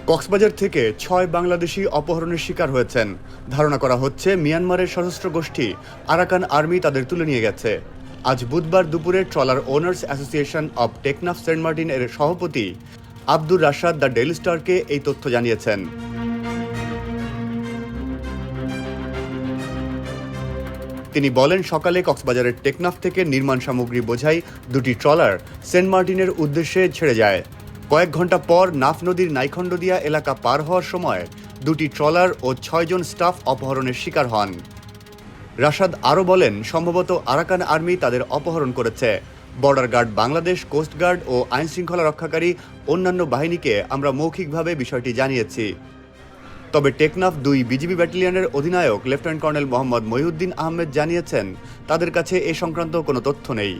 কক্সবাজার থেকে ৬ বাংলাদেশি অপহরণের শিকার হয়েছেন। ধারণা করা হচ্ছে মিয়ানমারের সশস্ত্র গোষ্ঠী আরাকান আর্মি তাদের তুলে নিয়ে গেছে। আজ বুধবার দুপুরে trawler owners association of Teknaf Saint Martin এর সভাপতি আব্দুর রাশাদ দ্য ডেইলি স্টারকে এই তথ্য জানিয়েছেন। তিনি বলেন, সকালে কক্সবাজারের টেকনাফ থেকে নির্মাণ সামগ্রী বোঝাই দুটি ট্রলার সেন্ট মার্টিনের উদ্দেশ্যে ছেড়ে যায়। কয়েক ঘন্টা পর নাফ নদীর নাইখণ্ডদিয়া এলাকা পার হওয়ার সময় দুটি ট্রলার ও ৬ জন স্টাফ অপহরণের শিকার হন। রাশাদ আরও বলেন, সম্ভবত আরাকান আর্মি তাদের অপহরণ করেছে। বর্ডার গার্ড বাংলাদেশ, কোস্টগার্ড ও আইনশৃঙ্খলা রক্ষাকারী অন্যান্য বাহিনীকে আমরা মৌখিকভাবে বিষয়টি জানিয়েছি। তবে টেকনাফ ২ বিজিবি ব্যাটালিয়নের অধিনায়ক লেফটেন্যান্ট কর্নেল মোহাম্মদ মহিউদ্দিন আহমেদ জানিয়েছেন, তাদের কাছে এ সংক্রান্ত কোনো তথ্য নেই।